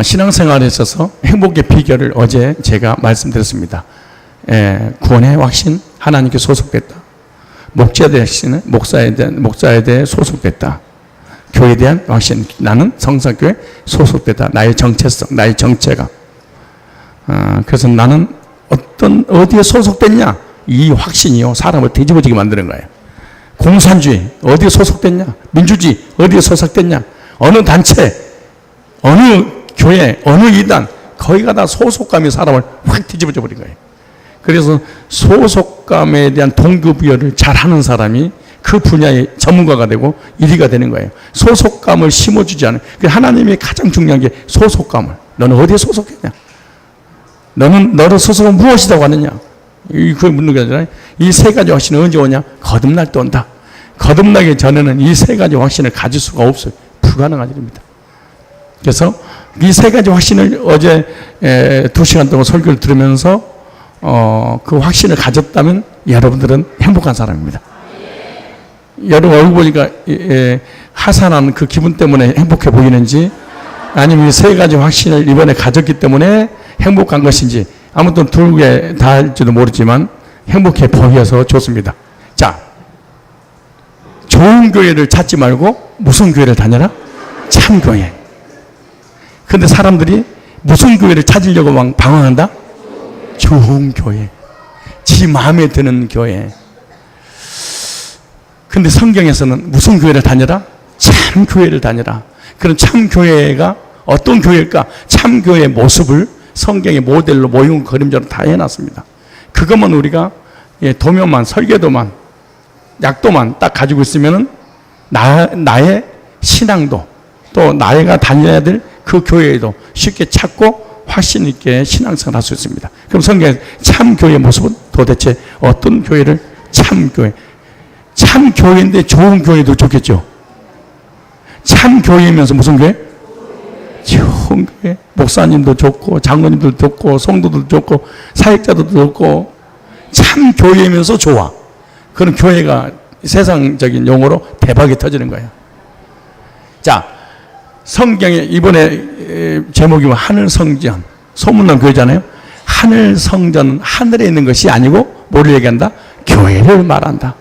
신앙생활에 있어서 행복의 비결을 어제 제가 말씀드렸습니다. 구원의 확신, 하나님께 소속됐다. 목자에 대한 확신은 목사에 대해 소속됐다. 교회에 대한 확신, 나는 성사교회에 소속됐다. 나의 정체성, 나의 정체가. 그래서 나는 어디에 소속됐냐? 이 확신이요, 사람을 뒤집어지게 만드는 거예요. 공산주의, 어디에 소속됐냐? 민주주의, 어디에 소속됐냐? 어느 단체, 어느 교회, 어느 이단, 거기가 다 소속감이 사람을 확 뒤집어져 버린 거예요. 그래서 소속감에 대한 동기부여를 잘하는 사람이 그 분야의 전문가가 되고 1위가 되는 거예요. 소속감을 심어주지 않아요. 하나님이 가장 중요한 게 소속감을. 너는 어디에 소속했냐? 너는 너의 소속은 무엇이라고 하느냐? 그걸 묻는 게 아니라 이 세 가지 확신은 언제 오냐? 거듭날 때 온다. 거듭나기 전에는 이 세 가지 확신을 가질 수가 없어요. 불가능한 일입니다. 그래서 이 세 가지 확신을 어제 2시간 동안 설교를 들으면서 그 확신을 가졌다면 여러분들은 행복한 사람입니다. 여러분 얼굴 보니까 하산한 그 기분 때문에 행복해 보이는지, 아니면 이 세 가지 확신을 이번에 가졌기 때문에 행복한 것인지, 아무튼 둘 개 다 할지도 모르지만 행복해 보여서 좋습니다. 자, 좋은 교회를 찾지 말고 무슨 교회를 다녀라? 참교회. 근데 사람들이 무슨 교회를 찾으려고 막 방황한다? 좋은 교회, 지 마음에 드는 교회. 근데 성경에서는 무슨 교회를 다녀라? 참교회를 다녀라. 그런 참교회가 어떤 교회일까? 참교회의 모습을 성경의 모델로 모형 그림자로 다 해놨습니다. 그것만 우리가 도면만, 설계도만, 약도만 딱 가지고 있으면은 나의 신앙도, 또 나가 다녀야 될 그 교회에도 쉽게 찾고 확신 있게 신앙생활을 할 수 있습니다. 그럼 성경의 참교회의 모습은 도대체 어떤 교회를? 참교회. 참교회인데 좋은 교회도 좋겠죠. 참교회이면서 무슨 교회? 좋은 교회. 목사님도 좋고, 장로님도 좋고, 성도도 좋고, 사역자도 좋고, 참교회이면서 좋아. 그런 교회가 세상적인 용어로 대박이 터지는 거예요. 자, 성경에 이번에 제목이 하늘성전, 소문난 교회잖아요. 하늘성전은 하늘에 있는 것이 아니고 뭐를 얘기한다? 교회를 말한다.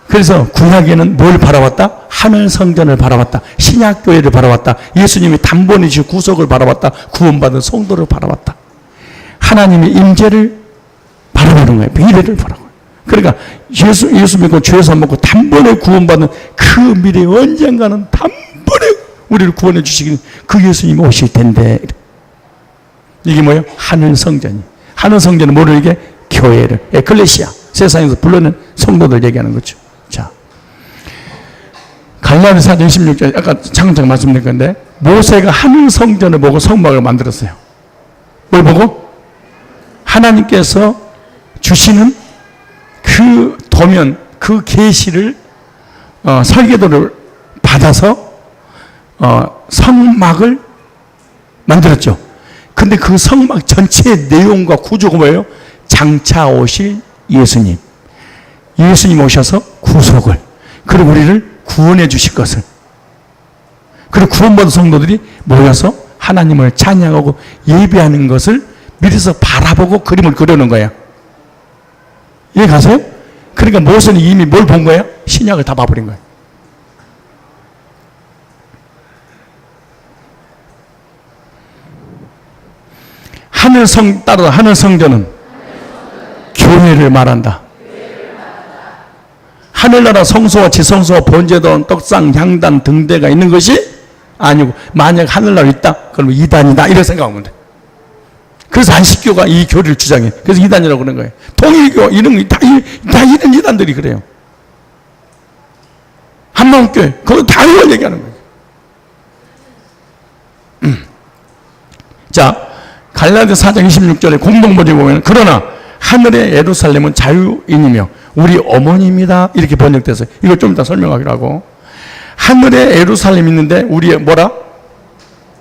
그래서 구약에는 뭘 바라봤다? 하늘성전을 바라봤다. 신약교회를 바라봤다. 예수님이 단번에 주신 구속을 바라봤다. 구원받은 성도를 바라봤다. 하나님의 임재를 바라보는 거예요. 미래를 바라보는 거예요. 그러니까 예수 믿고 죄에서 먹고 단번에 구원받는 그 미래, 언젠가는 단번에 우리를 구원해 주시기는 그 예수님이 오실 텐데. 이게 뭐예요? 하늘성전이. 하늘성전은 뭐를 얘기해? 교회를, 에클레시아, 세상에서 불러낸 성도들 얘기하는 거죠. 자, 갈라디아서 26절, 아까 잠깐 말씀드린 건데, 모세가 하늘성전을 보고 성막을 만들었어요. 뭘 보고? 하나님께서 주시는 그 도면, 그 계시를 설계도를 받아서 성막을 만들었죠. 근데 그 성막 전체의 내용과 구조가 뭐예요? 장차 오실 예수님. 예수님 오셔서 구속을, 그리고 우리를 구원해 주실 것을, 그리고 구원받은 성도들이 모여서 하나님을 찬양하고 예배하는 것을 미리서 바라보고 그림을 그려놓은 거예요. 이해 가세요? 그러니까 모세는 이미 뭘 본 거예요? 신약을 다 봐버린 거예요. 따라 하늘성전은 교회를 말한다. 하늘나라 성소와 지성소와 번제단, 떡상, 향단, 등대가 있는 것이 아니고, 만약 하늘나라 있다? 그러면 이단이다. 이렇게 생각하면 돼. 그래서 안식교가 이 교리를 주장해. 그래서 이단이라고 그러는 거예요. 통일교, 이런 다 이런 이단들이 그래요. 한마음교회, 그거 다 이걸 얘기하는 거예요. 자, 갈라디아서 4장 26절에 공동번역에 보면, 그러나 하늘의 예루살렘은 자유인이며 우리 어머니입니다. 이렇게 번역됐어요. 이걸 좀 이따 설명하기로 하고, 하늘에 예루살렘이 있는데 우리의 뭐라?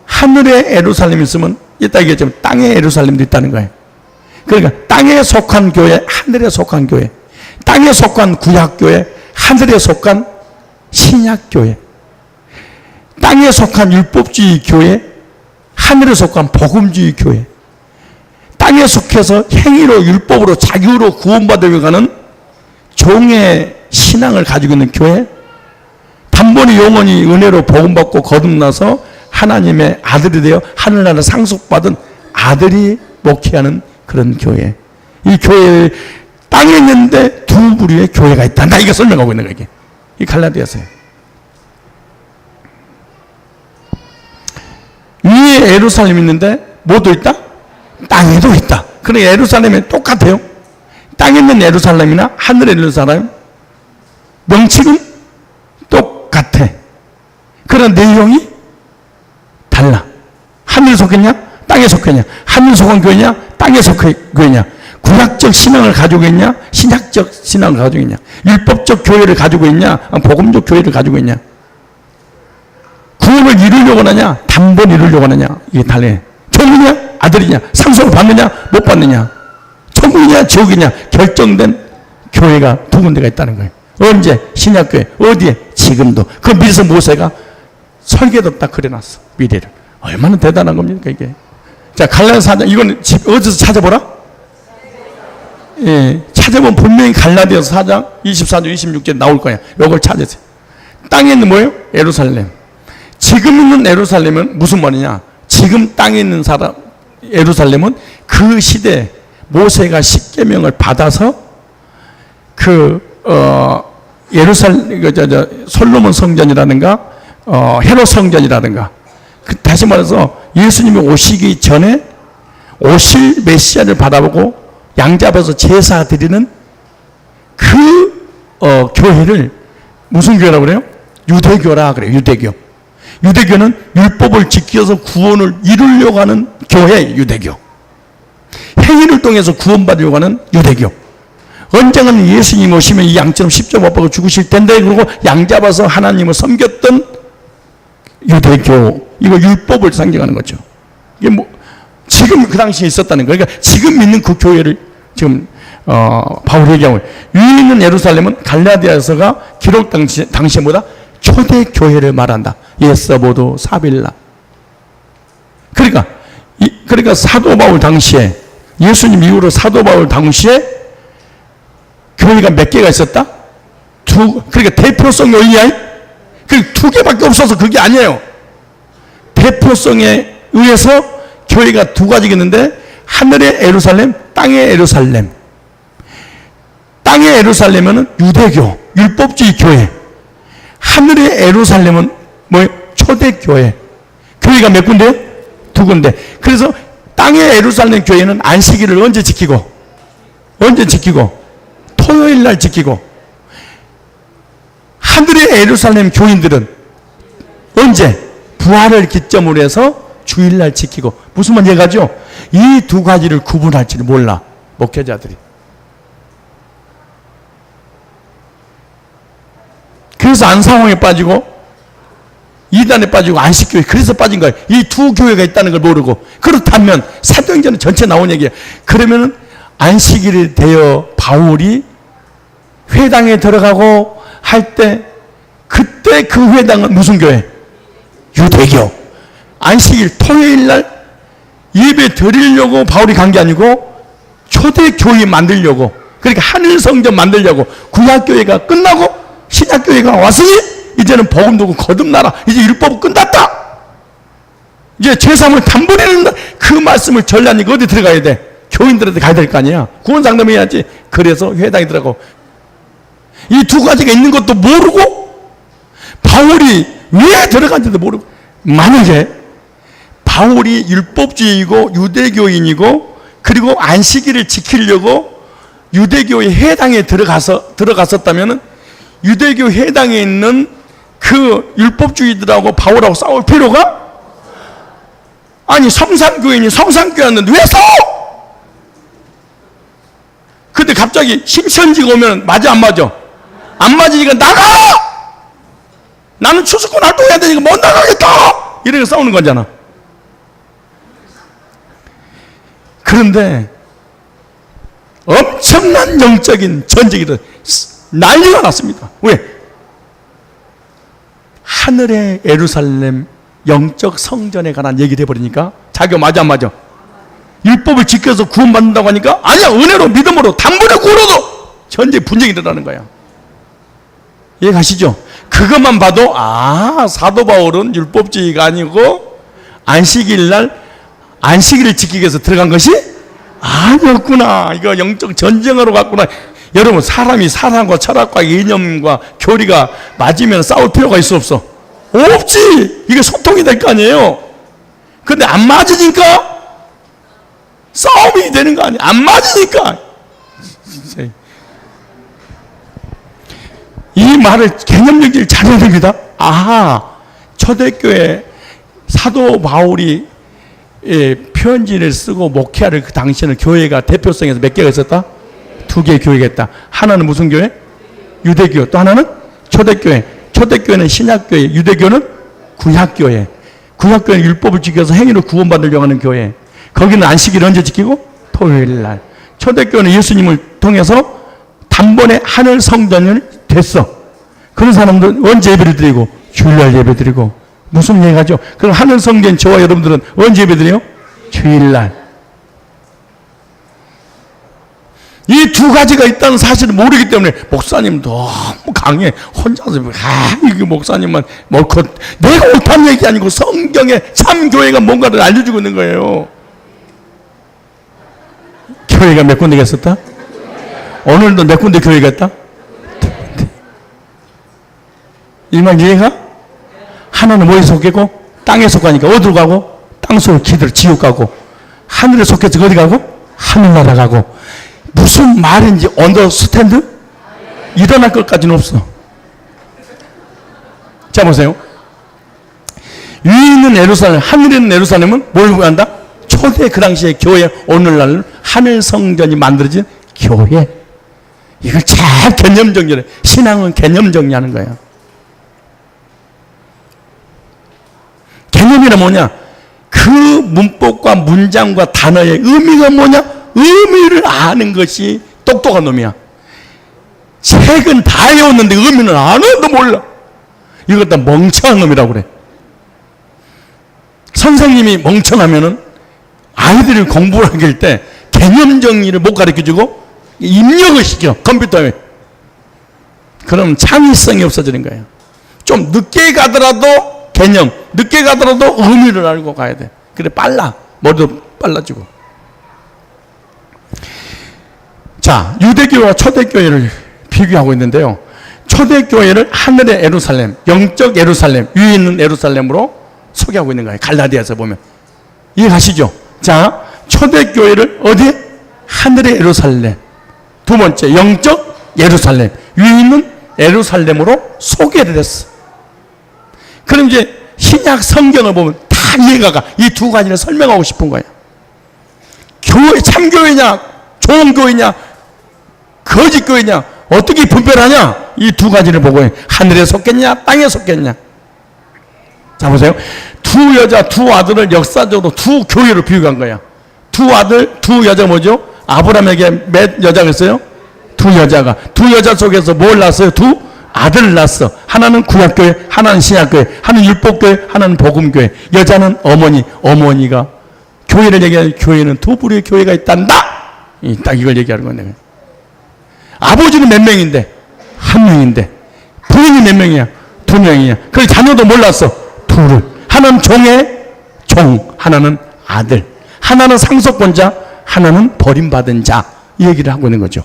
하늘에 예루살렘이 있으면 이따 얘기했지만 땅에 예루살렘도 있다는 거예요. 그러니까 땅에 속한 교회, 하늘에 속한 교회, 땅에 속한 구약교회, 하늘에 속한 신약교회, 땅에 속한 율법주의 교회, 하늘에 속한 복음주의 교회, 땅에 속해서 행위로 율법으로 자기로 구원받으려 가는 종의 신앙을 가지고 있는 교회, 단번에 영원히 은혜로 복음받고 거듭나서 하나님의 아들이 되어 하늘나라 상속받은 아들이 목회하는 그런 교회. 이 교회 땅에 있는데 두 부류의 교회가 있다. 나 이거 설명하고 있는 거야. 이게 이 갈라디아서예요. 위에 예루살렘이 있는데 뭐도 있다? 땅에도 있다. 그러니까 예루살렘이 똑같아요. 땅에 있는 예루살렘이나 하늘에 있는 예루살렘 명칭은 똑같아. 그런 내용이 달라. 하늘에 속했냐? 땅에 속했냐? 하늘에 속한 교회냐? 땅에 속한 교회냐? 구약적 신앙을 가지고 있냐? 신약적 신앙을 가지고 있냐? 율법적 교회를 가지고 있냐? 복음적 교회를 가지고 있냐? 구원을 이루려고 하느냐? 단번 이루려고 하느냐? 이게 달라요. 종이냐? 아들이냐? 상속을 받느냐? 못 받느냐? 천국이냐? 지옥이냐? 결정된 교회가 두 군데가 있다는 거예요. 언제? 신약교회. 어디에? 지금도. 그 미래서 모세가 설계도 딱 그려놨어. 미래를. 얼마나 대단한 겁니까 이게. 자, 갈라디아 4장. 이건 어디서 찾아보라? 예, 찾아보면 분명히 갈라디아서 4장 24절 26절 나올 거야. 이걸 찾으세요. 땅에 있는 뭐예요? 예루살렘. 지금 있는 예루살렘은 무슨 말이냐? 지금 땅에 있는 사람 예루살렘은 그 시대 모세가 십계명을 받아서 예루살렘 솔로몬 성전이라든가 헤롯 성전이라든가 다시 말해서 예수님이 오시기 전에 오실 메시아를 바라보고 양잡아서 제사 드리는 그 교회를 무슨 교회라고 그래요? 유대교라 그래요. 유대교. 유대교는 율법을 지켜서 구원을 이루려고 하는 교회, 유대교. 행위를 통해서 구원받으려고 하는 유대교. 언젠가는 예수님 오시면 이 양처럼 십자가 못 박아 죽으실 텐데 그러고 양 잡아서 하나님을 섬겼던 유대교. 이거 율법을 상징하는 거죠. 이게 뭐 지금 그 당시에 있었다는 거예요. 그러니까 지금 믿는 그 교회를 지금 바울이 얘기하고 위에 있는 예루살렘은 갈라디아서가 기록 당시에 뭐다? 초대 교회를 말한다. 예서보도 사빌라. 그러니까 사도 바울 당시에 예수님 이후로 사도 바울 당시에 교회가 몇 개가 있었다? 그러니까 대표성 요인이야. 그 두 개밖에 없어서 그게 아니에요. 대표성에 의해서 교회가 두 가지가 있는데 하늘의 예루살렘, 땅의 예루살렘. 땅의 예루살렘은 유대교, 율법주의 교회. 하늘의 예루살렘은 뭐예요? 초대교회. 교회가 몇 군데? 두 군데. 그래서 땅의 예루살렘 교회는 안식일을 언제 지키고? 토요일 날 지키고. 하늘의 예루살렘 교인들은 언제? 부활을 기점으로 해서 주일날 지키고. 무슨 말인지 가죠? 이 두 가지를 구분할지를 몰라. 목회자들이. 그래서 안상홍에 빠지고 이단에 빠지고 안식교회 그래서 빠진 거예요. 이 두 교회가 있다는 걸 모르고. 그렇다면 사도행전은 전체 나온 얘기예요. 그러면은 안식일이 되어 바울이 회당에 들어가고 할 때 그때 그 회당은 무슨 교회? 유대교. 안식일 토요일 날 예배 드리려고 바울이 간 게 아니고 초대교회 만들려고. 그러니까 하늘 성전 만들려고. 구약교회가 끝나고 신약교회가 왔으니 이제는 복음 두고 거듭나라. 이제 율법은 끝났다. 이제 죄사함을 단번에는 그 말씀을 전하니까 어디 들어가야 돼? 교인들한테 가야 될 거 아니야. 구원 상담해야지. 그래서 회당에 들어가고. 이 두 가지가 있는 것도 모르고 바울이 왜 들어간지도 모르고. 만약에 바울이 율법주의이고 유대교인이고 그리고 안식일을 지키려고 유대교의 회당에 들어갔었다면 유대교 회당에 있는 그 율법주의들하고 바울하고 싸울 필요가? 아니 성산교인이 성산교였는데 왜 싸워? 근데 갑자기 심천지가 오면 맞아 안 맞아? 안 맞으니까 나가! 나는 추수권 활동해야 되니까 못 나가겠다! 이렇게 싸우는 거잖아. 그런데 엄청난 영적인 전쟁이 난리가 났습니다. 왜? 하늘의 예루살렘 영적 성전에 관한 얘기를 해버리니까 자기가 맞아 안 맞아? 율법을 지켜서 구원받는다고 하니까 아니야, 은혜로 믿음으로 단번에 구원어도 현재 분쟁이 일어나는 거야. 이해가시죠? 그것만 봐도 사도 바울은 율법주의가 아니고 안식일날 안식일을 지키기 위해서 들어간 것이 아니었구나. 이거 영적 전쟁하러 갔구나. 여러분, 사람이 사람과 철학과 이념과 교리가 맞으면 싸울 필요가 있어 없어? 없지. 이게 소통이 될 거 아니에요. 근데 안 맞으니까 싸움이 되는 거 아니야. 안 맞으니까. 이 말을 개념적으로 잘해야 됩니다. 초대교회 사도 바울이 편지를 쓰고 목회를 그 당시에는 교회가 대표성에서 몇 개가 있었다? 2개의 교회가 있다. 하나는 무슨 교회? 유대교. 또 하나는 초대교회. 초대교회는 신약교회, 유대교는 구약교회. 구약교회는 율법을 지켜서 행위로 구원받으려고 하는 교회. 거기는 안식일을 언제 지키고? 토요일날. 초대교회는 예수님을 통해서 단번에 하늘 성전을 됐어. 그런 사람들은 언제 예배를 드리고? 주일날 예배 드리고. 무슨 얘기하죠? 그럼 하늘 성전 저와 여러분들은 언제 예배 드려요? 주일날. 이 두 가지가 있다는 사실을 모르기 때문에 목사님 너무 강해. 혼자서 이게 목사님만 내가 옳다는 얘기 아니고 성경에 참교회가 뭔가를 알려주고 있는 거예요. 교회가 몇 군데가 있었다? 오늘도 몇 군데 교회가 있다? 일만 이해가? 하나는 뭐에 속했고? 땅에 속하니까 어디로 가고? 땅 속으로 기들 지옥 가고, 하늘에 속해서 어디 가고? 하늘나라 가고. 무슨 말인지 언더스탠드? 일어날 것까지는 없어. 자, 보세요. 위에 있는 예루살렘, 하늘에 있는 예루살렘은 뭘 구한다? 초대 그 당시에 교회, 오늘날 하늘 성전이 만들어진 교회. 이걸 잘 개념 정리해. 신앙은 개념 정리하는 거예요. 개념이란 뭐냐? 그 문법과 문장과 단어의 의미가 뭐냐? 의미를 아는 것이 똑똑한 놈이야. 책은 다 외웠는데 의미는 아무도 몰라. 이것 다 멍청한 놈이라고 그래. 선생님이 멍청하면은 아이들이 공부를 하길 때 개념 정리를 못 가르쳐주고 입력을 시켜, 컴퓨터에. 그럼 창의성이 없어지는 거예요. 좀 늦게 가더라도 개념, 늦게 가더라도 의미를 알고 가야 돼. 그래, 빨라. 머리도 빨라지고. 자, 유대교회와 초대교회를 비교하고 있는데요. 초대교회를 하늘의 예루살렘, 영적 예루살렘, 위에 있는 예루살렘으로 소개하고 있는 거예요. 갈라디아서 보면. 이해가시죠? 자, 초대교회를 어디? 하늘의 예루살렘. 두 번째, 영적 예루살렘, 위에 있는 예루살렘으로 소개를 했어. 그럼 이제 신약 성경을 보면 다 이해가 가. 이 두 가지를 설명하고 싶은 거예요. 교회, 참교회냐, 좋은 교회냐, 거짓 교회냐, 어떻게 분별하냐? 이 두 가지를 보고 하늘에 속겠냐, 땅에 속겠냐. 자, 보세요. 두 여자, 두 아들을 역사적으로 두 교회로 비유한 거야. 두 아들, 두 여자 뭐죠? 아브라함에게 몇 여자가 있어요? 두 여자가. 두 여자 속에서 뭘 낳았어요? 두 아들을 낳았어. 하나는 구약교회, 하나는 신약교회, 하나는 율법교회, 하나는 복음교회. 여자는 어머니, 어머니가 교회를 얘기하는, 교회는 두 부류의 교회가 있단다. 딱 이걸 얘기하는 건데. 아버지는 몇 명인데? 한 명인데. 부인이 몇 명이야? 두 명이야. 그래서 자녀도 몰랐어. 둘을. 하나는 종의 종, 하나는 아들. 하나는 상속권자, 하나는 버림받은 자. 이 얘기를 하고 있는 거죠.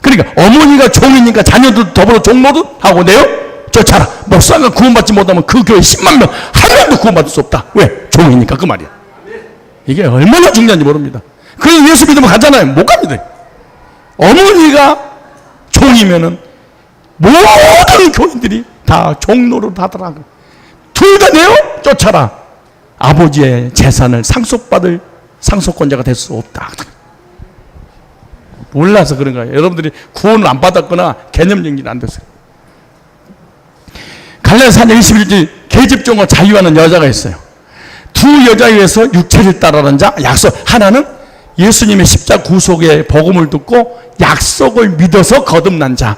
그러니까 어머니가 종이니까 자녀도 더불어 종노릇 하고 내요? 쫓아라. 목사가 구원받지 못하면 그 교회 10만 명 한 명도 구원받을 수 없다. 왜? 종이니까 그 말이야. 이게 얼마나 중요한지 모릅니다. 그래서 예수 믿으면 가잖아요. 못 갑니다. 어머니가 종이면은 모든 교인들이 다 종노릇 하더라고. 둘 다 내요? 쫓아라. 아버지의 재산을 상속받을 상속권자가 될 수 없다. 몰라서 그런 거예요. 여러분들이 구원을 안 받았거나 개념 정리는 안 됐어요. 갈라디아서 4장 21절 계집종과 자유하는 여자가 있어요. 두 여자에 의해서 육체를 따르는 자, 약속. 하나는 예수님의 십자가 구속의 복음을 듣고 약속을 믿어서 거듭난 자.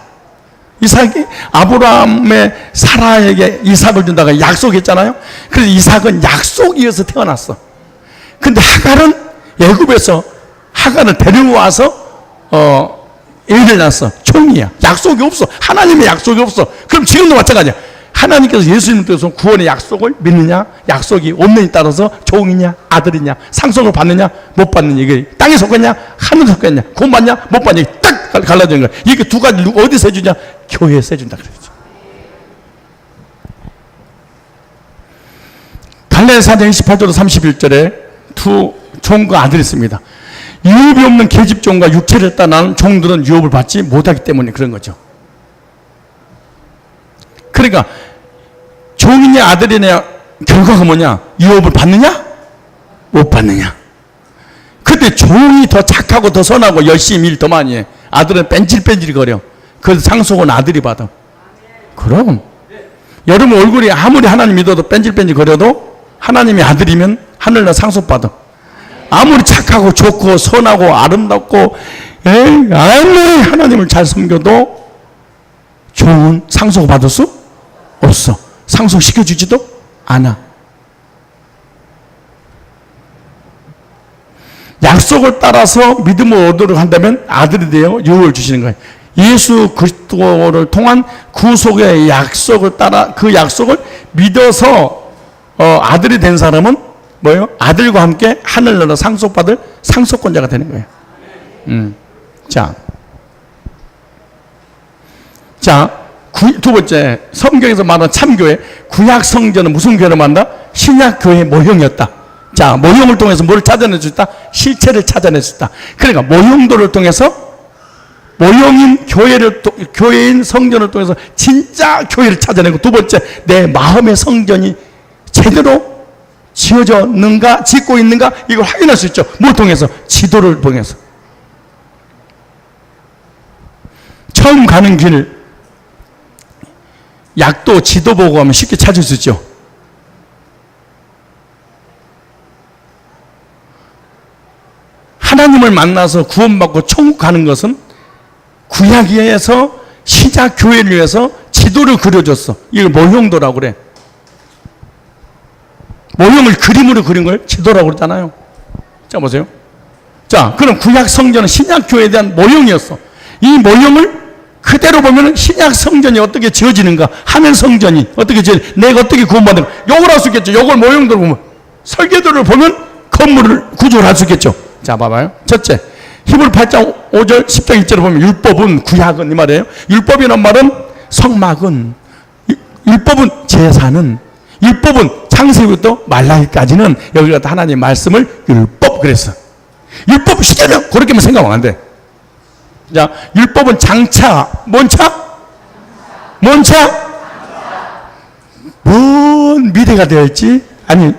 이삭이 아브라함의 사라에게 이삭을 준다가 약속했잖아요. 그래서 이삭은 약속에 의해서 태어났어. 근데 하갈은 애굽에서 하갈을 데려와서 애를 낳았어. 총이야. 약속이 없어. 하나님의 약속이 없어. 그럼 지금도 마찬가지야. 하나님께서 예수님 통해서 구원의 약속을 믿느냐, 약속이 없느냐에 따라서 종이냐, 아들이냐, 상속을 받느냐, 못 받느냐, 이게 땅에 속했냐, 하늘에 속했냐, 구원 받냐, 못 받냐, 딱 갈라지는 거야. 이게 두 가지 어디서 해주냐? 교회에서 해준다 그러죠. 갈라디아 4장 28절 31절에 두 종과 아들이 있습니다. 유업이 없는 계집종과 육체를 따르는 종들은 유업을 받지 못하기 때문에 그런 거죠. 그러니까 종이냐 아들이냐 결과가 뭐냐? 유업을 받느냐? 못 받느냐? 근데 종이 더 착하고 더 선하고 열심히 일 더 많이 해. 아들은 뺀질뺀질 거려. 그래서 상속은 아들이 받아. 그럼 여러분 얼굴이 아무리 하나님 믿어도 뺀질뺀질 거려도 하나님의 아들이면 하늘날 상속받아. 아무리 착하고 좋고 선하고 아름답고 아무리 하나님을 잘 섬겨도 종은 상속을 받을 수 없어. 상속시켜주지도 않아. 약속을 따라서 믿음을 얻도록 한다면 아들이 되어 유업을 주시는 거예요. 예수 그리스도를 통한 구속의 약속을 따라 그 약속을 믿어서 아들이 된 사람은 뭐예요? 아들과 함께 하늘나라 상속받을 상속권자가 되는 거예요. 자, 두 번째 성경에서 말하는 참교회, 구약 성전은 무슨 교회를 만다? 신약 교회의 모형이었다. 자, 모형을 통해서 뭘 찾아낼 수 있다? 실체를 찾아낼 수 있다. 그러니까 모형도를 통해서 모형인 교회인 성전을 통해서 진짜 교회를 찾아내고, 두 번째 내 마음의 성전이 제대로 지어졌는가, 짓고 있는가, 이걸 확인할 수 있죠. 뭘 통해서? 지도를 통해서. 처음 가는 길, 약도 지도 보고 가면 쉽게 찾을 수 있죠. 하나님을 만나서 구원받고 천국 가는 것은 구약에서 신약 교회를 위해서 지도를 그려줬어. 이걸 모형도라고 그래. 모형을 그림으로 그린 걸 지도라고 그러잖아요. 자, 보세요. 자, 그럼 구약 성전은 신약 교회에 대한 모형이었어. 이 모형을 그대로 보면 신약 성전이 어떻게 지어지는가, 하늘 성전이 어떻게 내가 어떻게 구원받는가, 요걸 할 수 있겠죠. 요걸 모형도로 보면, 설계도를 보면 건물을 구조를 할 수 있겠죠. 자, 봐봐요. 첫째, 히브리 8장 5절 10장 1절을 보면 율법은, 구약은 이 말이에요. 율법이란 말은 성막은, 율법은 제사는, 율법은 창세기부터 말라기까지는 여기 갖다 하나님의 말씀을 율법 그랬어. 율법 시켜면 그렇게만 생각하면 안 돼. 자, 율법은 장차, 뭔 차? 뭔 차? 뭔 미래가 될지, 아니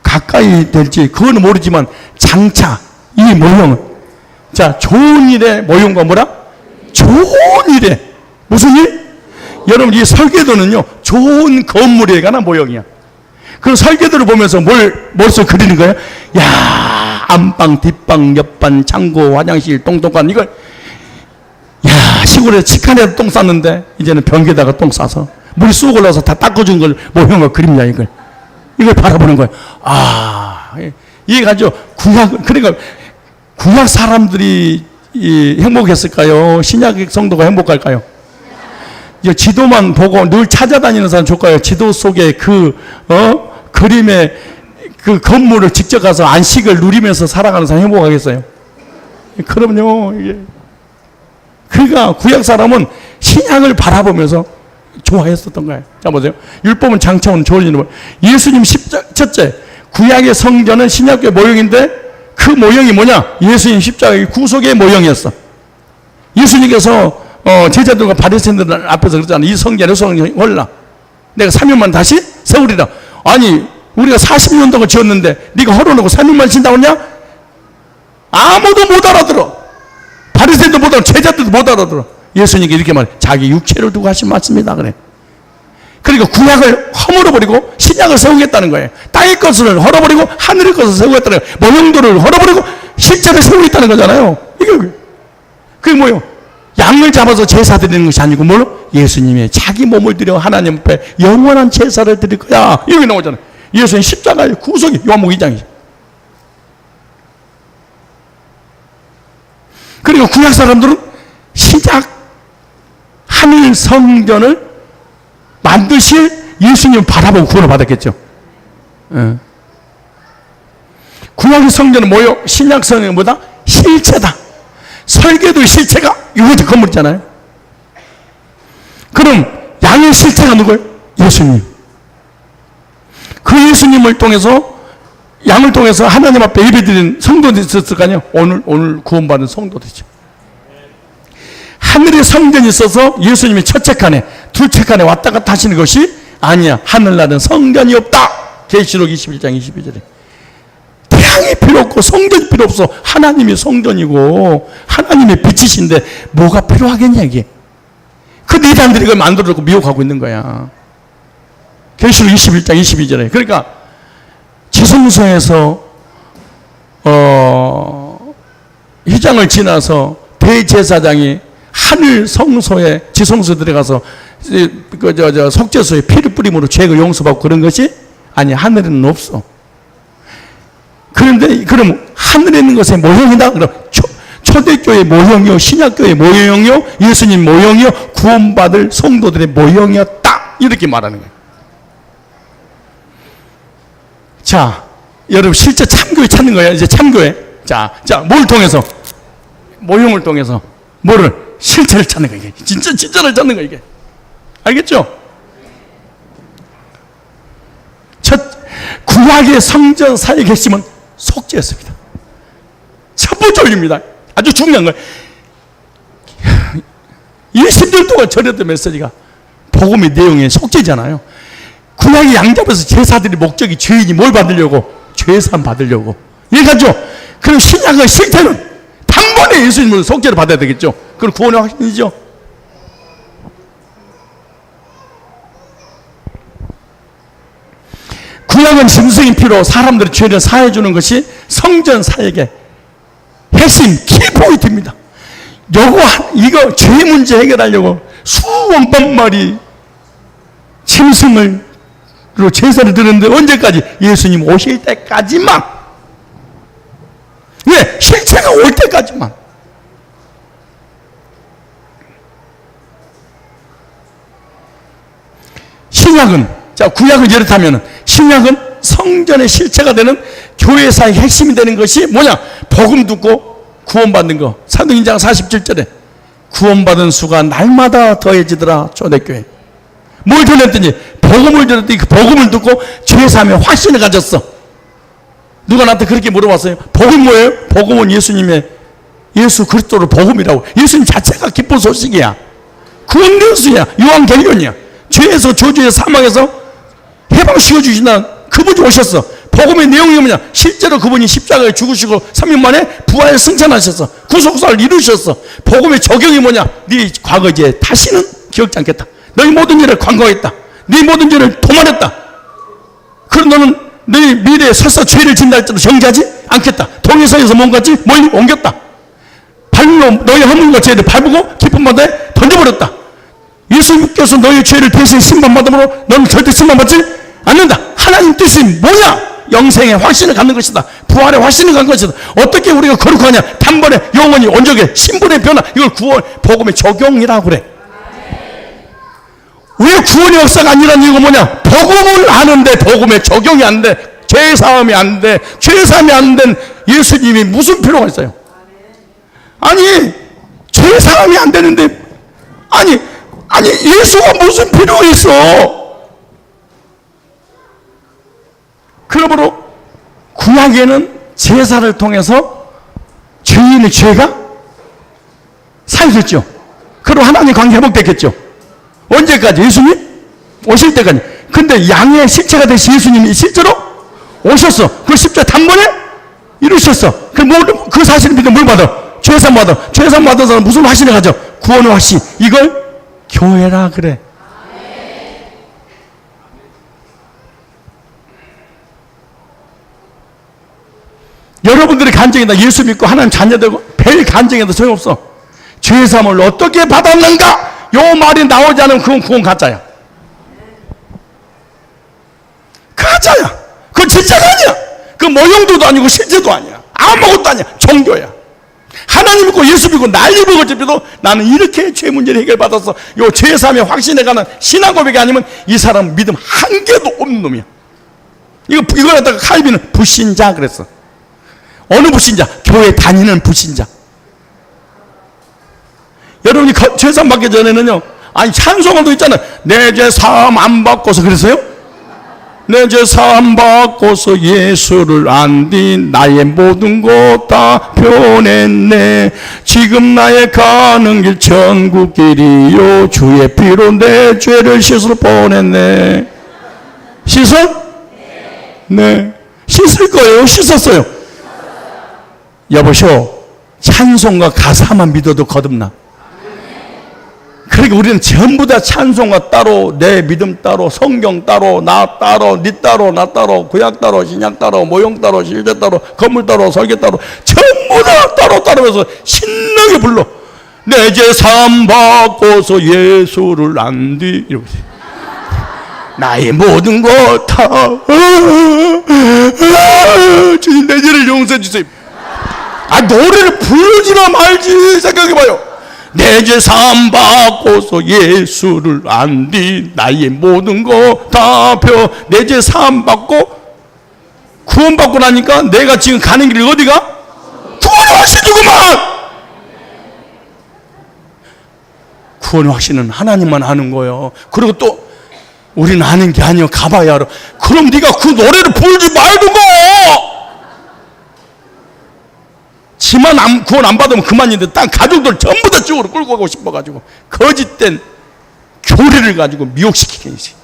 가까이 될지 그거는 모르지만 장차, 이 모형은, 자, 좋은 일의 모형과 뭐라? 좋은 일의, 무슨 일? 여러분, 이 설계도는요 좋은 건물에 관한 모형이야. 그 설계도를 보면서 뭘써 그리는 거예요? 야, 안방, 뒷방, 옆방, 창고, 화장실, 똥똥관, 이걸, 야, 시골에 치칸에다 똥 쌌는데 이제는 변기에다가 똥 싸서 물이 쑥 올라와서 다 닦아준 걸 모형과 그림이야. 이걸 바라보는 거예요. 아, 이게 가지고 그러니까 구약 사람들이 행복했을까요? 신약 성도가 행복할까요? 지도만 보고 늘 찾아다니는 사람 좋을까요? 지도 속에 그림의 그 건물을 직접 가서 안식을 누리면서 살아가는 사람 행복하겠어요? 그럼요. 그러니까 구약 사람은 신약을 바라보면서 좋아했었던 거예요. 자, 보세요. 율법은 장차 오는 좋은 일을, 예수님 첫째, 구약의 성전은 신약의 모형인데 그 모형이 뭐냐? 예수님 십자가의 구속의 모형이었어. 예수님께서 제자들과 바리새인들 앞에서 그러잖아. 이 성전의 성전이 홀라, 내가 3일만 다시 세우리라. 아니, 우리가 40년 동안 지었는데 네가 헐어놓고 3일만 신다고 했냐? 아무도 못 알아들어. 바리새인도 못 알아들어. 제자들도 못 알아들어. 예수님께 이렇게 말해. 자기 육체를 두고 하신 말씀이다 그래. 그러니까 구약을 허물어버리고 신약을 세우겠다는 거예요. 땅의 것을 헐어버리고 하늘의 것을 세우겠다는 거예요. 모형도를 헐어버리고 실제를 세우겠다는 거잖아요. 그게 뭐예요? 양을 잡아서 제사 드리는 것이 아니고 뭘로? 예수님의 자기 몸을 드려 하나님 앞에 영원한 제사를 드릴 거야. 여기 나오잖아요. 예수님 십자가의 구속이 요한복음 2장이죠. 그리고 구약 사람들은 신약 하늘 성전을 만드실 예수님을 바라보고 구원을 받았겠죠. 구약의 성전은 뭐요? 신약 성전은 뭐다? 실체다. 설계도의 실체가 이것도 건물이잖아요. 그럼 양의 실체가 누구예요? 예수님. 그 예수님을 통해서, 양을 통해서 하나님 앞에 예배드리는 성도들이 있었을 거 아니에요? 오늘 구원받은 성도들이죠. 하늘에 성전이 있어서 예수님이 첫째 칸에 둘째 칸에 왔다 갔다 하시는 것이 아니야. 하늘나라는 성전이 없다. 계시록 21장 22절에. 태양이 필요 없고 성전이 필요 없어. 하나님이 성전이고 하나님의 빛이신데 뭐가 필요하겠냐 이게. 그 내단들이 그걸 만들어놓고 미혹하고 있는 거야. 계시록 21장 22절에. 그러니까 지성소에서 휘장을 지나서 대제사장이 하늘 성소에 지성소 들어가서 속죄소에 피를 뿌림으로 죄가 용서받고 그런 것이 아니, 하늘에는 없어. 그런데 그럼 하늘에 있는 것의 모형이다. 그럼 초대교회 모형이요, 신약교회 모형이요, 예수님 모형이요, 구원받을 성도들의 모형이었다. 이렇게 말하는 거예요. 자, 여러분 실제 참교회 찾는 거예요. 이제 참교회. 자, 뭘 통해서? 모형을 통해서 뭐를? 실체를 찾는 거예요. 진짜를 찾는 거예요. 이게. 알겠죠? 구약의 성전 사역의 핵심은 속죄였습니다. 첫 번째 원리입니다. 아주 중요한 거예요. 20년 동안 전했던 메시지가 복음의 내용의 속죄잖아요. 구약의 양잡에서 제사들의 목적이 죄인이 뭘 받으려고? 죄산 받으려고. 이해가죠? 그럼 신약의 실태는 단번에 예수님을 속죄를 받아야 되겠죠. 그건 구원의 확신이죠. 구약은 짐승이 피로 사람들의 죄를 사해 주는 것이 성전 사역의 핵심 키포인트입니다. 이거 죄 문제 해결하려고 수억 마리 짐승으로 제사를 드렸는데 언제까지? 예수님 오실 때까지만. 왜? 실체가 올 때까지만. 신약은, 구약을 예를 들면 신약은 성전의 실체가 되는 교회사의 핵심이 되는 것이 뭐냐? 복음 듣고 구원받는 거. 사도행전 47절에 구원받은 수가 날마다 더해지더라. 초대교회. 뭘 전했더니 복음을 전했더니 그 복음을 듣고 죄사함의 확신을 가졌어. 누가 나한테 그렇게 물어봤어요. 복음 뭐예요? 복음은 예수 그리스도를 복음이라고. 예수님 자체가 기쁜 소식이야. 구원 뉴스야. 요한계시록이야. 죄에서 저주에서 사망에서 해방시켜 주신다는 그분이 오셨어. 복음의 내용이 뭐냐? 실제로 그분이 십자가에 죽으시고 3일 만에 부활 승천하셨어. 구속사를 이루셨어. 복음의 적용이 뭐냐? 네 과거 이제 다시는 기억지 않겠다. 너희 모든 일을 관거했다. 네 모든 일을 도말했다. 그럼 너는 너희 미래에 설사 죄를 진다 할지라도 정죄하지 않겠다. 동해서에서 뭔가지 멀리 옮겼다. 발로 너희 허물과 죄를 밟고 깊은 바다에 던져버렸다. 예수님께서 너희 죄를 대신 심판받음으로 너는 절대 심판받지 않는다. 하나님 뜻이 뭐냐? 영생의 확신을 갖는 것이다. 부활의 확신을 갖는 것이다. 어떻게 우리가 거룩하냐? 단번에 영원히 온전하게 신분의 변화. 이걸 구원 복음의 적용이라고 그래. 왜 구원의 역사가 아니라는 이유가 뭐냐? 복음을 하는데 복음의 적용이 안 돼. 죄사함이 안 돼. 죄사함이 안 된 예수님이 무슨 필요가 있어요? 아니 죄사함이 안 되는데 아니 예수가 무슨 필요가 있어? 그러므로 구약에는 제사를 통해서 죄인의 죄가 사해졌죠. 그럼 하나님 관계 회복됐겠죠. 언제까지? 예수님 오실 때까지. 근데 양의 실체가 되신 예수님이 실제로 오셨어. 그 십자가 단번에 이루셨어. 그 사실을 믿으면 뭘 받아? 죄산 받아. 죄산 받은 사람은 무슨 확신을 가져? 구원의 확신. 이걸 교회라 그래. 여러분들의 간증이다. 예수 믿고 하나님 자녀되고 별 간증에도 소용없어. 죄사함을 어떻게 받았는가? 요 말이 나오지 않으면 그건 구원 가짜야. 가짜야. 그건 진짜가 아니야. 그 모형도도 아니고 실제도 아니야. 아무것도 아니야. 종교야. 하나님 믿고 예수 믿고 난리 먹을 때도 나는 이렇게 죄 문제를 해결받아서 요 죄사함에 확신해가는 신앙 고백이 아니면 이 사람 믿음 한 개도 없는 놈이야. 이걸 갖다가 칼빈은 불신자 그랬어. 어느 불신자? 교회 다니는 불신자. 여러분이 죄사함 받기 전에는요, 아니 찬송가도 있잖아요. 내 죄 사함 안 받고서 그랬어요? 내 죄 사함 받고서 예수를 안디 나의 모든 것 다 변했네. 지금 나의 가는 길 천국 길이요 주의 피로 내 죄를 씻을 뻔했네. 씻어? 네. 씻을 거예요? 씻었어요? 여보시오, 찬송가 가사만 믿어도 거듭나. 그러니까 우리는 전부 다 찬송가 따로, 내 믿음 따로, 성경 따로, 나 따로, 니 따로, 나 따로, 구약 따로, 신약 따로, 모형 따로, 실제 따로, 건물 따로, 설계 따로, 전부 다 따로 해서 신나게 불러. 내 죄 사함 받고서 예수를 안디 이러고 있어요. 나의 모든 것 다 주님 내 죄를 용서해 주세요. 아, 노래를 부르지나 말지 생각해봐요. 내 죄 사함 받고서 예수를 안디 나의 모든 거 다 펴. 내 죄 사함 받고 구원받고 나니까 내가 지금 가는 길이 어디가? 구원의 확신이구만. 구원의 확신은 하나님만 아는 거예요. 그리고 또 우리는 아는 게 아니요, 가봐야 알아. 그럼 네가 그 노래를 부르지 말든가. 지만 구원 안 받으면 그만인데 딴 가족들 전부 다 지옥으로 끌고 가고 싶어가지고 거짓된 교리를 가지고 미혹시키게 해야지.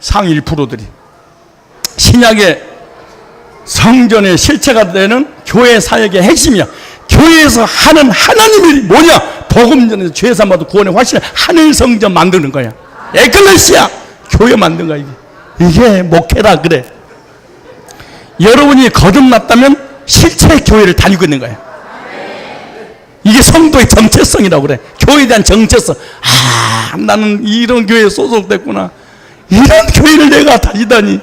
상위 1%들이 신약의 성전의 실체가 되는 교회 사역의 핵심이야. 교회에서 하는 하나님이 뭐냐? 복음 전에서 죄사함 받고 구원의 확신을 하늘 성전 만드는 거야. 에클레시아 교회 만든 거야. 이게 목회라 그래. 여러분이 거듭났다면 실체 교회를 다니고 있는 거야. 이게 성도의 정체성이라고 그래. 교회에 대한 정체성. 아, 나는 이런 교회에 소속됐구나. 이런 교회를 내가 다니다니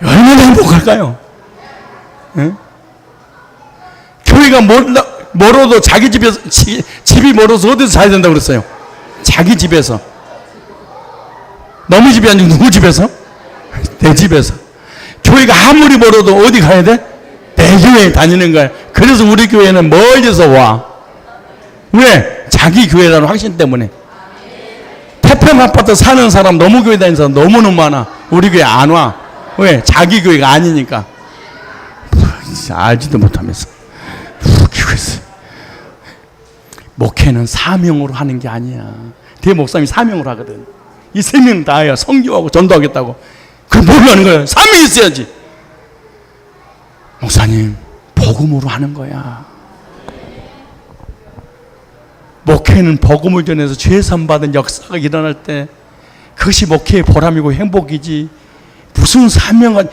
얼마나 행복할까요? 응? 교회가 멀어도 자기 집에서, 집이 멀어서 어디서 자야 된다고 그랬어요? 자기 집에서. 너무 집이 아니고 누구 집에서? 내 집에서. 교회가 아무리 멀어도 어디 가야 돼? 내 교회에 다니는 거야. 그래서 우리 교회는 멀리서 와. 왜? 자기 교회라는 확신 때문에. 태평 아파트 사는 사람, 너무 교회 다니는 사람 너무너무 많아. 우리 교회 안 와. 왜? 자기 교회가 아니니까. 알지도 못하면서 웃기고 있어. 목회는 사명으로 하는 게 아니야. 대목사님이 사명으로 하거든. 이 세 명 다야. 선교하고 전도하겠다고. 그럼 뭘 하는 거야? 사명이 있어야지. 목사님, 복음으로 하는 거야. 목회는 복음을 전해서 죄산 받은 역사가 일어날 때 그것이 목회의 보람이고 행복이지. 무슨 사명은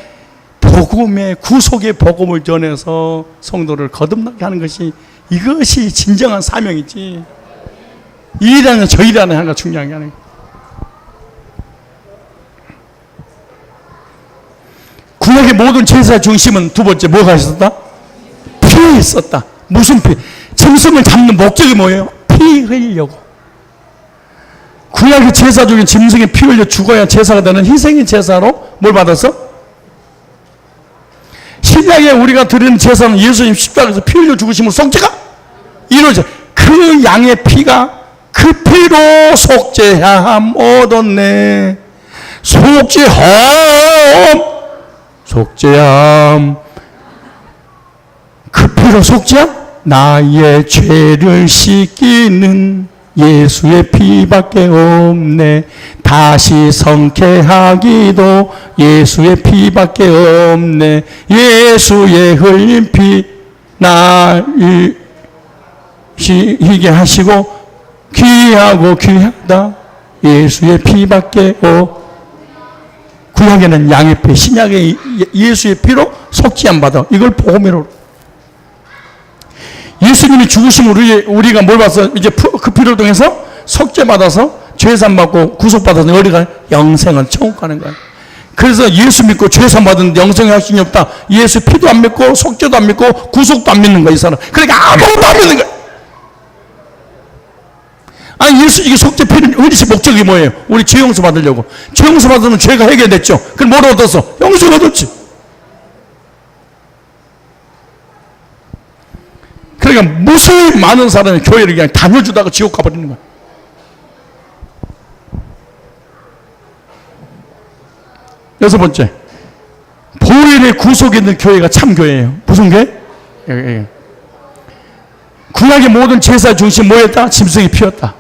복음의 구속의 복음을 전해서 성도를 거듭나게 하는 것이, 이것이 진정한 사명이지. 이 일하는 저 일하는 하나가 중요한 게 아니에요. 구약의 모든 제사 중심은 두 번째 뭐가 있었다? 피에 있었다. 무슨 피? 짐승을 잡는 목적이 뭐예요? 피 흘리려고. 구약의 제사 중에 짐승의 피 흘려 죽어야 제사가 되는 희생의 제사로 뭘 받았어? 신약에 우리가 드리는 제사는 예수님 십자가에서 피 흘려 죽으심으로 속죄가 이루어져. 그 양의 피가 그 피로 속죄함 얻었네. 속죄함. 그 피로 속죄함? 나의 죄를 씻기는 예수의 피밖에 없네. 다시 성쾌하기도 예수의 피밖에 없네. 예수의 흘린 피 나를 희게 하시고 귀하고 귀하다. 예수의 피밖에 없. 구약에는 양의 피, 신약에 예수의 피로 속죄함 받아. 이걸 복음으로. 예수님이 죽으심으로 우리가 뭘 받아서 이제 그 피를 통해서 속죄 받아서 죄산 받고 구속 받아서 우리가 영생을 천국 가는 거야. 그래서 예수 믿고 죄산 받았는데 영생의 확신이 없다. 예수 피도 안 믿고 속죄도 안 믿고 구속도 안 믿는 거야, 이 사람. 그러니까 아무것도 안 믿는 거야. 아니, 예수, 이게 속죄 피는 의리시 목적이 뭐예요? 우리 죄 용서 받으려고. 죄 용서 받으면 죄가 해결됐죠. 그럼 뭘 얻었어? 용서를 얻었지. 그러니까 무수히 많은 사람이 교회를 그냥 다녀주다가 지옥 가버리는 거야. 여섯 번째, 보혈의 구속에 있는 교회가 참 교회예요. 무슨 교회? 구약의 모든 제사 중심 뭐였다? 짐승이 피었다.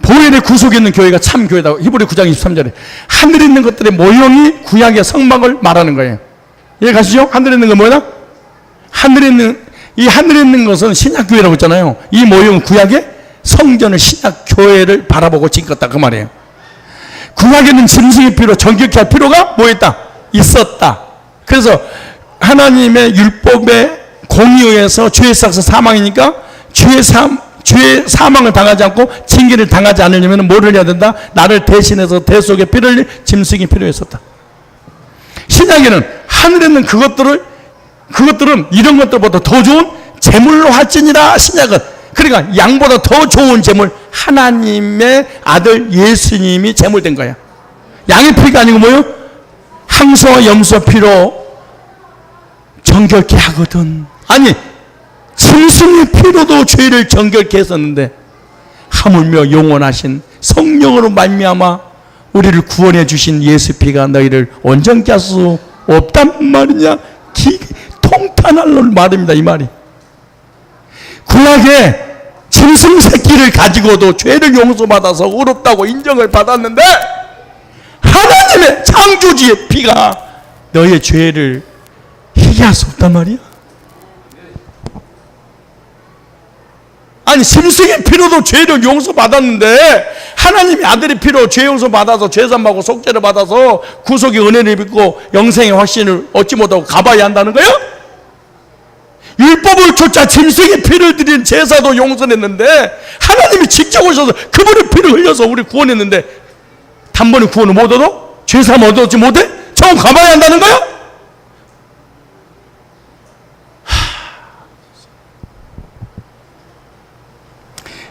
보혈의 구속에 있는 교회가 참 교회다. 히브리 9장 23절에 하늘에 있는 것들의 모형이 구약의 성막을 말하는 거예요. 이해 가시죠? 하늘에 있는 건 뭐다? 하늘에 있는 것은 신약 교회라고 했잖아요. 이 모형은 구약의 성전을, 신약 교회를 바라보고 짓겠다, 그 말이에요. 구약에는 짐승의 피로 정결케 할 필요가 뭐였다? 있었다. 그래서 하나님의 율법의 공의에서 죄에 싸서 사망이니까 죄 사망을 당하지 않고 징계를 당하지 않으려면 뭐를 해야 된다? 나를 대신해서 대속의 피를 흘릴 짐승이 필요했었다. 신약에는 하늘에 있는 그것들은 이런 것들보다 더 좋은 제물로 할지니라. 신약은 그러니까 양보다 더 좋은 제물, 하나님의 아들 예수님이 제물된 거야. 양의 피가 아니고 뭐요? 항소와 염소 피로 정결케 하거든. 아니, 짐승의 피로도 죄를 정결케 했었는데 하물며 영원하신 성령으로 말미암아 우리를 구원해 주신 예수 피가 너희를 온전케 할 수 없단 말이냐. 통탄할 말입니다, 이 말이. 구약에 짐승 새끼를 가지고도 죄를 용서받아서 의롭다고 인정을 받았는데 하나님의 창조주의 피가 너의 죄를 희게 할 수 없단 말이야. 아니, 짐승의 피로도 죄를 용서받았는데 하나님의 아들의 피로 죄 용서받아서 죄산받고 속죄를 받아서 구속의 은혜를 입고 영생의 확신을 얻지 못하고 가봐야 한다는 거예요? 율법을 쫓아 짐승의 피를 드린 제사도 용서했는데 하나님이 직접 오셔서 그분의 피를 흘려서 우리 구원했는데 단번에 구원을 못 얻어? 죄사함 얻었지 못해? 저건 가봐야 한다는 거야?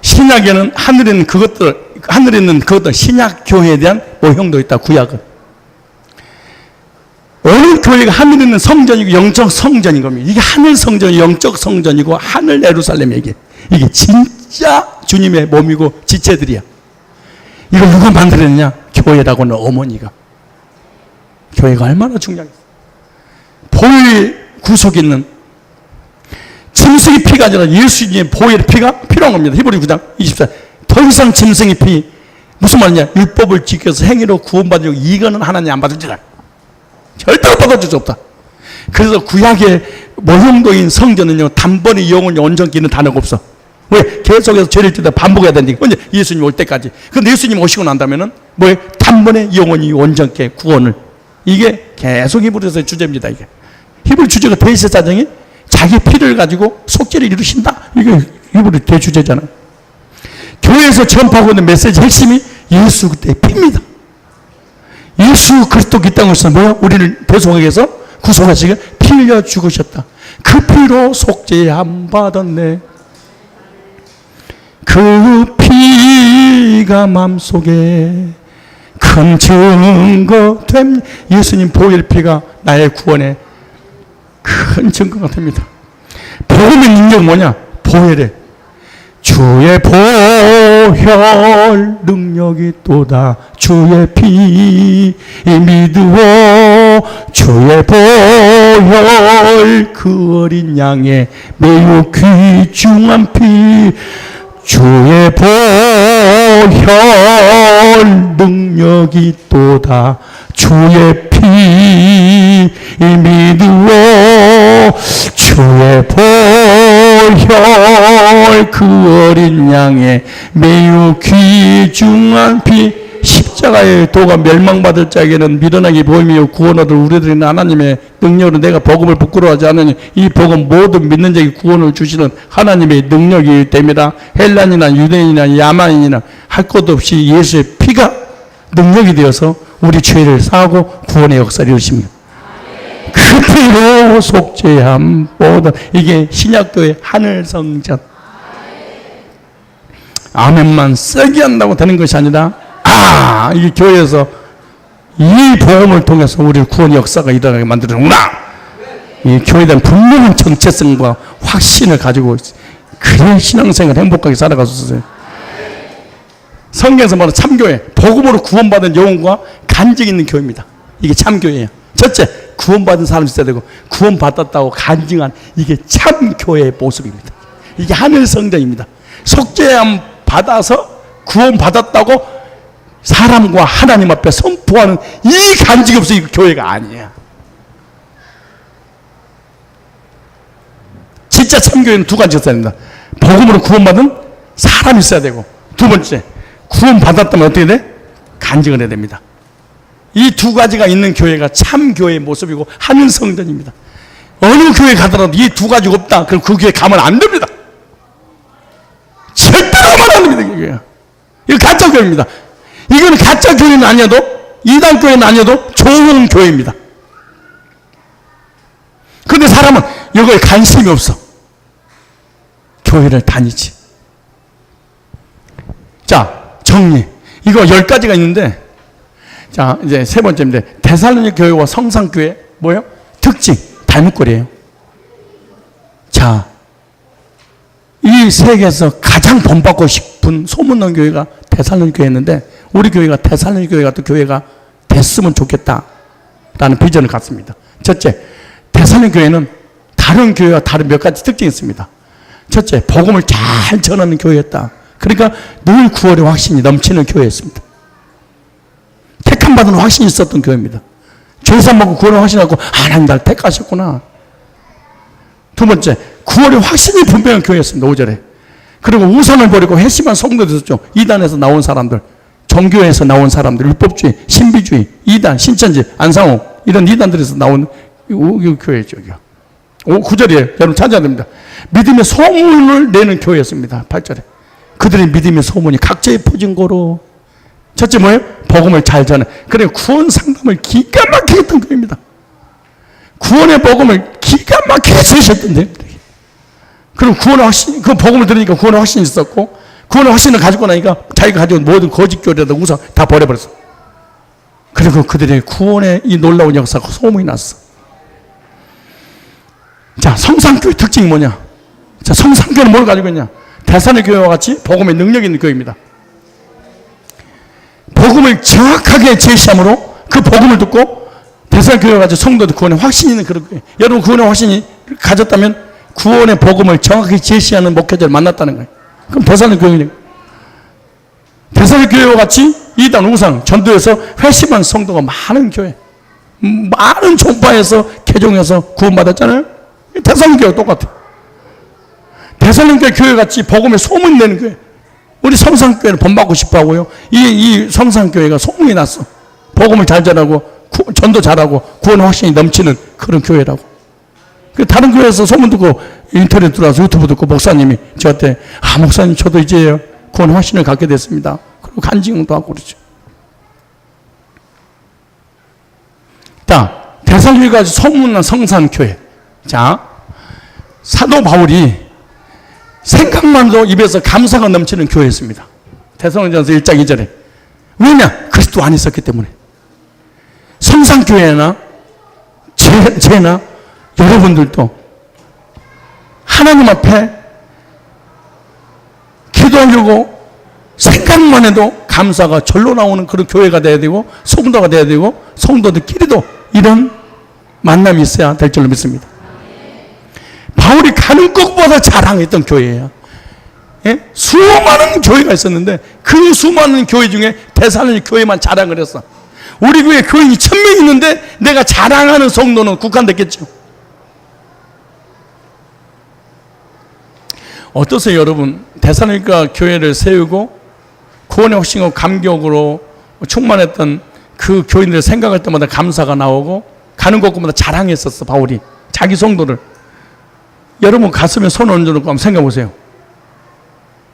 신약에는 하늘에 있는 그것들 신약 교회에 대한 모형도 있다. 구약은 어느 교회가 하늘에 있는 성전이고 영적 성전인 겁니다. 이게 하늘 성전이 영적 성전이고 하늘 예루살렘 이게 진짜 주님의 몸이고 지체들이야. 이걸 누가 만들었냐? 교회라고는 어머니가. 교회가 얼마나 중요하겠어. 보혈 구속에 있는 짐승의 피가 아니라 예수님의 보혈의 피가 필요한 겁니다. 히브리 9장 24. 더 이상 짐승의 피, 무슨 말이냐? 율법을 지켜서 행위로 구원받으려고 이거는 하나님 안 받을지라. 절대로 받아줄 수 없다. 그래서 구약의 모형도인 성전은요, 단번에 영혼이 온전케는 단어가 없어. 왜? 계속해서 죄를 짓다 반복해야 되니까. 언제? 예수님 올 때까지. 근데 예수님 오시고 난다면은 뭐예요? 단번에 영혼이 온전케 구원을. 이게 계속 히브리서의 주제입니다. 이게 히브리 주제가 대제사장이 자기 피를 가지고 속죄를 이루신다. 이게 히브리 대주제잖아요. 교회에서 전파하고 있는 메시지 핵심이 예수 그때의 피입니다. 예수 그리스도 이 땅에서 뭐야? 우리를 대속하기 위해서 구속하시게 피 흘려 죽으셨다. 그 피로 속죄함 받았네. 그 피가 마음속에 큰 증거 됩니다. 예수님 보혈 피가 나의 구원에 큰 증거가 됩니다. 복음의 능력은 뭐냐? 보혈에 주의 보혈 능력이 또다. 주의 피 믿으오. 주의 보혈 그 어린 양의 매우 귀중한 피. 주의 보혈 능력이 또다. 주의 피 믿으오. 주의 보혈 그 어린 양의 매우 귀중한 피. 십자가의 도가 멸망받을 자에게는 미련하게 보임이요 구원 얻을 우리들은 하나님의 능력으로 내가 복음을 부끄러워하지 않으니 이 복음 모든 믿는 자에게 구원을 주시는 하나님의 능력이 됩니다. 헬란이나 유대인이나 야만인이나 할 것 없이 예수의 피가 능력이 되어서 우리 죄를 사하고 구원의 역사를 이루십니다. 그대로 속죄함 모든 이게 신약교회 하늘성전. 아멘만 세게 한다고 되는 것이 아니라 이 교회에서 이 복음을 통해서 우리 구원의 역사가 일어나게 만들어주는구나. 이 교회에 대한 분명한 정체성과 확신을 가지고 그런 신앙생활 행복하게 살아가셨어요. 성경에서 말하는 참교회, 복음으로 구원받은 영혼과 간증 있는 교회입니다. 이게 참교회예요. 첫째, 구원받은 사람이 있어야 되고 구원받았다고 간증한 이게 참교회의 모습입니다. 이게 하늘성전입니다. 속죄함 받아서 구원받았다고 사람과 하나님 앞에 선포하는 이 간증이 없어 이 교회가 아니에요. 진짜 참교회는 두 가지가 있어야 됩니다. 복음으로 구원받은 사람이 있어야 되고, 두 번째, 구원받았다면 어떻게 돼? 간증을 해야 됩니다. 이 두 가지가 있는 교회가 참교회의 모습이고 하늘성전입니다. 어느 교회 가더라도 이 두 가지가 없다, 그럼 그 교회 가면 안 됩니다. 절대로 가면 안 됩니다. 교회가. 이거 가짜 교회입니다. 이거는 가짜 교회는 아니어도, 이단 교회는 아니어도 좋은 교회입니다. 그런데 사람은 이거에 관심이 없어. 교회를 다니지. 자, 정리. 이거 10가지가 있는데, 자, 이제 세 번째인데, 데살로니가 교회와 성산교회, 뭐예요? 특징, 닮은꼴이에요. 자, 이 세계에서 가장 본받고 싶은 소문난 교회가 데살로니가 교회였는데, 우리 교회가 데살로니가 교회 같은 교회가 됐으면 좋겠다 라는 비전을 갖습니다. 첫째, 데살로니가 교회는 다른 교회와 다른 몇 가지 특징이 있습니다. 첫째, 복음을 잘 전하는 교회였다. 그러니까 늘 구원의 확신이 넘치는 교회였습니다. 택함받은 확신이 있었던 교회입니다. 죄산 받고 구원의 확신하고 하나님 날 택하셨구나. 두 번째, 구원의 확신이 분명한 교회였습니다. 5절에. 그리고 우상을 버리고 회심한 성도들 있었죠. 이단에서 나온 사람들, 종교에서 나온 사람들, 율법주의, 신비주의, 이단, 신천지, 안상호 이런 이단들에서 나온 이 교회죠. 9절이에요. 여러분 찾아야 됩니다. 믿음의 소문을 내는 교회였습니다. 8절에. 그들의 믿음의 소문이 각처에 퍼진 거로. 첫째 뭐예요? 복음을 잘 전해. 그래 구원 상담을 기가 막히게 했던 교회입니다. 구원의 복음을 기가 막히게 주셨던 교회입니다. 그럼 구원의 확신, 그 복음을 들으니까 구원의 확신이 있었고, 구원의 확신을 가지고 나니까 자기가 가지고 모든 거짓 교리라도 우상 다 버려버렸어. 그리고 그들의 구원의 이 놀라운 역사가 소문이 났어. 자, 성산교회 특징이 뭐냐? 자, 성산교회는 뭘 가지고 있냐? 데살로니가 교회와 같이 복음의 능력 있는 교회입니다. 복음을 정확하게 제시함으로 그 복음을 듣고 데살로니가 교회와 같이 성도들 구원의 확신이 있는 그런 교회. 여러분 구원의 확신이 가졌다면 구원의 복음을 정확히 제시하는 목회자를 만났다는 거예요. 그럼 데살로니가 교회는 데살로니가 교회와 같이 이단 우상 전도에서 회심한 성도가 많은 교회, 많은 종파에서 개종해서 구원받았잖아요. 데살로니가 교회가 똑같아요. 데살로니가 교회 같이 복음에 소문 내는 교회. 우리 성산교회는 본받고 싶어 하고요. 이 성산교회가 소문이 났어. 복음을 잘 전하고 전도 잘하고 구원 확신이 넘치는 그런 교회라고. 다른 교회에서 소문 듣고 인터넷 들어와서 유튜브 듣고 목사님이 저한테 목사님 저도 이제 구원 확신을 갖게 됐습니다. 그리고 간증도 하고 그러죠. 자, 데살로니가 소문난 성산교회. 자, 사도 바울이 생각만도 입에서 감사가 넘치는 교회였습니다. 데살로니가전서 1장 2절에. 왜냐? 그리스도 안에 있었기 때문에. 성산교회나 제나 여러분들도 하나님 앞에 기도하려고 생각만 해도 감사가 절로 나오는 그런 교회가 돼야 되고 성도가 돼야 되고 성도들끼리도 이런 만남이 있어야 될 줄로 믿습니다. 바울이 가는 것보다 자랑했던 교회예요. 예? 수많은 교회가 있었는데 그 수많은 교회 중에 데살로니가 교회만 자랑을 했어. 우리 교회 교인이 1000명 있는데 내가 자랑하는 성도는 국한됐겠죠. 어떠세요 여러분? 데살로니가 교회를 세우고 구원의 확신과 감격으로 충만했던 그 교인들 생각할 때마다 감사가 나오고 가는 곳마다 자랑했었어. 바울이 자기 성도를. 여러분 가슴에 손 얹어놓고 한번 생각해 보세요.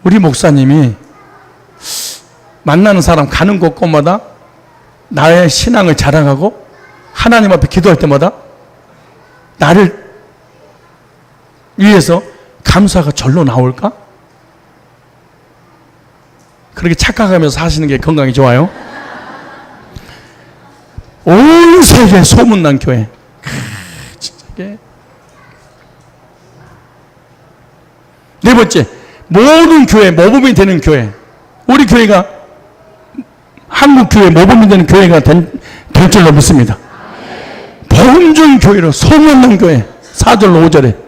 우리 목사님이 만나는 사람 가는 곳곳마다 나의 신앙을 자랑하고 하나님 앞에 기도할 때마다 나를 위해서 감사가 절로 나올까? 그렇게 착각하면서 사시는 게 건강에 좋아요. 온 세계에 소문난 교회. 진짜 이게. 네 번째, 모든 교회 모범이 되는 교회. 우리 교회가 한국 교회 모범이 되는 교회가 될 줄로 믿습니다. 복음중 교회로 소문난 교회. 4절로 5절에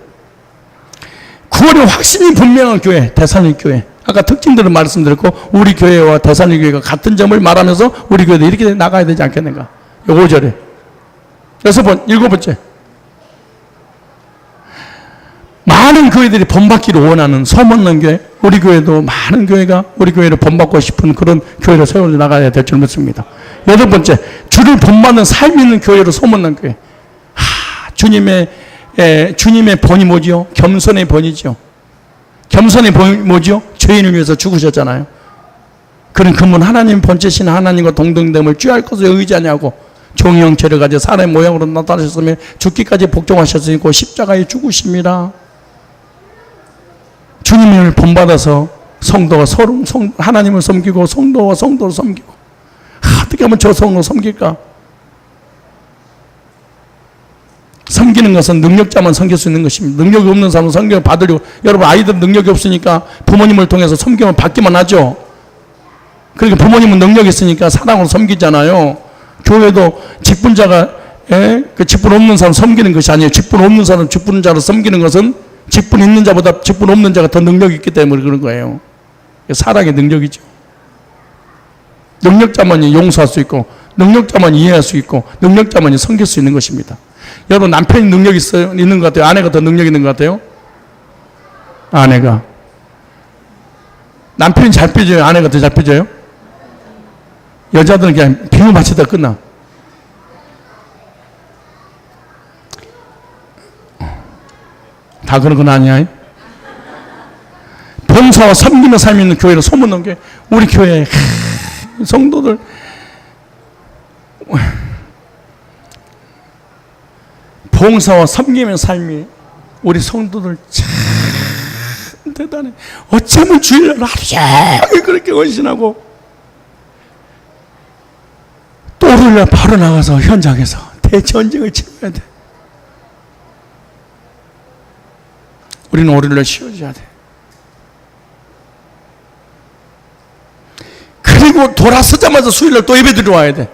9월에 확신이 분명한 교회, 데살로니가 교회. 아까 특징들을 말씀드렸고 우리 교회와 데살로니가 교회가 같은 점을 말하면서 우리 교회도 이렇게 나가야 되지 않겠는가. 5절에 7번째 많은 교회들이 본받기를 원하는 소문난 교회. 우리 교회도 많은 교회가 우리 교회를 본받고 싶은 그런 교회로 세워 나가야 될 줄 믿습니다. 8번째, 주를 본받는 삶이 있는 교회로 소문난 교회. 주님의 본이 뭐지요? 겸손의 본이죠. 겸손의 본이 뭐지요? 죄인을 위해서 죽으셨잖아요. 그런 근본 하나님 본체신 하나님과 동등됨을 취할 것을 의지하냐고 종의 형체를 가져 사람의 모양으로 나타나셨으며 죽기까지 복종하셨으니까 십자가에 죽으심이라. 주님을 본받아서 성도가 서로 하나님을 섬기고 성도와 성도를 섬기고 어떻게 하면 저 성도 섬길까? 섬기는 것은 능력자만 섬길 수 있는 것입니다. 능력이 없는 사람은 섬김을 받으려고. 여러분 아이들 능력이 없으니까 부모님을 통해서 섬김을 받기만 하죠. 그러니까 부모님은 능력이 있으니까 사랑으로 섬기잖아요. 교회도 직분자가 그 직분 없는 사람 섬기는 것이 아니에요. 직분 없는 사람 직분자로 섬기는 것은 직분 있는 자보다 직분 없는 자가 더 능력이 있기 때문에 그런 거예요. 사랑의 능력이죠. 능력자만이 용서할 수 있고 능력자만이 이해할 수 있고 능력자만이 섬길 수 있는 것입니다. 여러분 남편이 능력이 있는 것 같아요? 아내가 더 능력 있는 것 같아요? 아내가. 남편이 잘 삐져요? 아내가 더 잘 삐져요? 여자들은 그냥 비유 맞추다 끝나. 다 그런 건 아니야. 봉사와 섬기는 삶이 있는 교회로 소문난 게 우리 교회 성도들 봉사와 섬기는 삶이 우리 성도들 참 대단해. 어쩌면 주일날 하루 종일 그렇게 헌신하고 또 오늘날 바로 나가서 현장에서 대전쟁을 치러야 돼. 우리는 오늘날 쉬어줘야 돼. 그리고 돌아서자마자 수요일날 또 예배 드려와야 돼.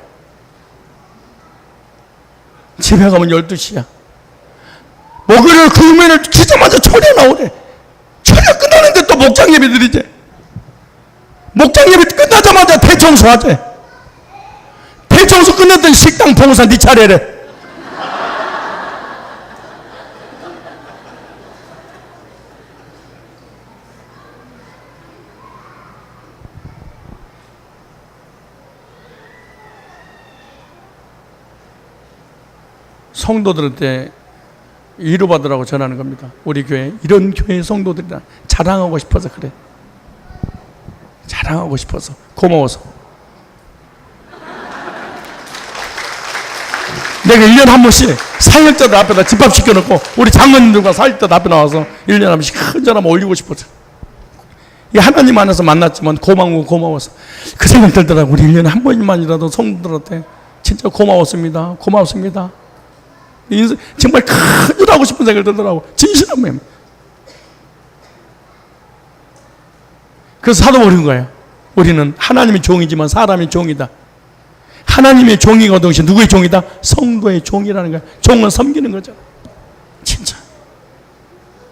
집에 가면 12시야. 목요일 금요일 기자마자 초대 나오래. 초대 끝나는데 또 목장 예배 드리지. 목장 예배 끝나자마자 대청소 하재. 대청소 끝났더니 식당 봉사 네 차례래. 성도들한테 위로받으라고 전하는 겁니다. 우리 교회 이런 교회 성도들이다. 자랑하고 싶어서 그래. 자랑하고 싶어서 고마워서. 내가 1년에 한 번씩 사역자들 앞에다 집합시켜놓고 우리 장로님들과 사역자들 앞에 나와서 1년에 한 번씩 큰 사람 올리고 싶어서. 이 하나님 안에서 만났지만 고마워서 그 생각 들더라고. 우리 1년에 한 번만이라도 성도들한테 진짜 고마웠습니다. 고맙습니다. 인생 정말 큰 일 하고 싶은 생각이 들더라고. 진실한 마음. 그래서 사도버린 거예요. 우리는 하나님의 종이지만 사람의 종이다. 하나님의 종이가 동시에 누구의 종이다? 성도의 종이라는 거야. 종은 섬기는 거죠. 진짜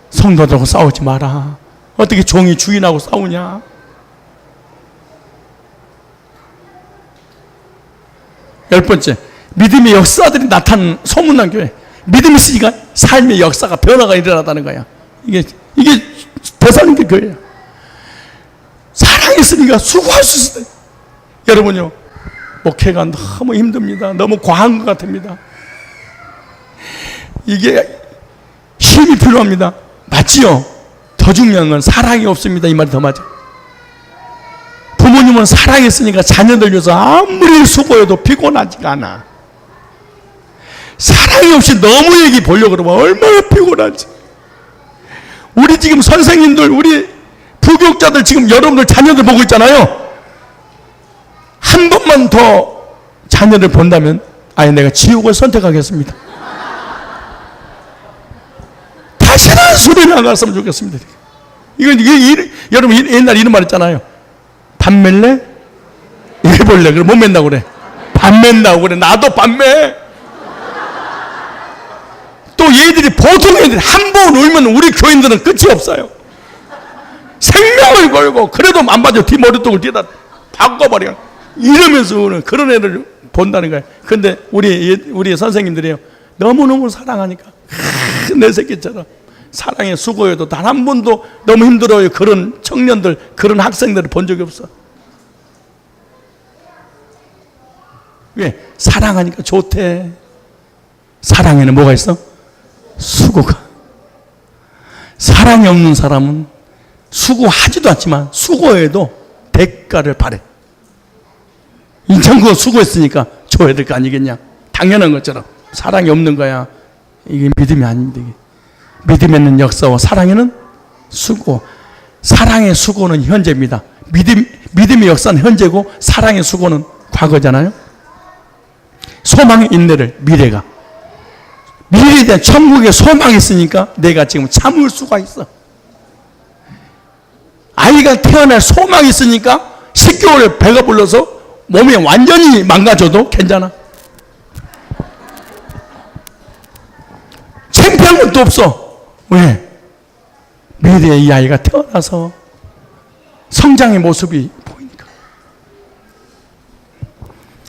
성도들하고 싸우지 마라. 어떻게 종이 주인하고 싸우냐? 열 번째, 믿음의 역사들이 나타나는 소문난 교회. 믿음이 있으니까 삶의 역사가 변화가 일어나다는 거야. 이게 데살로니가 교회야. 사랑이 있으니까 수고할 수 있어요. 여러분요, 목회가 너무 힘듭니다. 너무 과한 것 같습니다. 이게 힘이 필요합니다. 맞지요? 더 중요한 건 사랑이 없습니다. 이 말이 더 맞아. 부모님은 사랑했으니까 자녀들 위해서 아무리 수고해도 피곤하지가 않아. 사랑이 없이 너무 얘기 보려고 그러면 얼마나 피곤하지. 우리 지금 선생님들, 우리 부교육자들 지금 여러분들 자녀들 보고 있잖아요. 한 번만 더 자녀를 본다면 아예 내가 지옥을 선택하겠습니다. 다시는 소리 나갔으면 좋겠습니다. 여러분 옛날에 이런 말 있잖아요. 밥 맬래? 해볼래? 그럼 못 맨다고 그래. 밥 맨다고 그래. 나도 밥 매. 또 얘들이 보통 애들이 한 번 울면 우리 교인들은 끝이 없어요. 생명을 걸고 그래도 안 봐줘. 뒤 머리통을 뒤에다 바꿔버려. 이러면서 우는 그런 애를 본다는 거예요. 근데 우리 선생님들이요. 너무너무 사랑하니까 내 새끼처럼 사랑에 수고해도 단 한 번도 너무 힘들어요. 그런 청년들, 그런 학생들을 본 적이 없어. 왜? 사랑하니까 좋대. 사랑에는 뭐가 있어? 수고가. 사랑이 없는 사람은 수고하지도 않지만 수고해도 대가를 바래. 인천 그거 수고했으니까 줘야 될 거 아니겠냐. 당연한 것처럼 사랑이 없는 거야. 이게 믿음이 아닙니다. 믿음에는 역사와 사랑에는 수고. 사랑의 수고는 현재입니다. 믿음의 역사는 현재고 사랑의 수고는 과거잖아요. 소망의 인내를 미래가. 미래에 대한 천국의 소망이 있으니까 내가 지금 참을 수가 있어. 아이가 태어날 소망이 있으니까 10개월 배가 불러서 몸이 완전히 망가져도 괜찮아. 창피한 것도 없어. 왜? 미래에 이 아이가 태어나서 성장의 모습이 보이니까.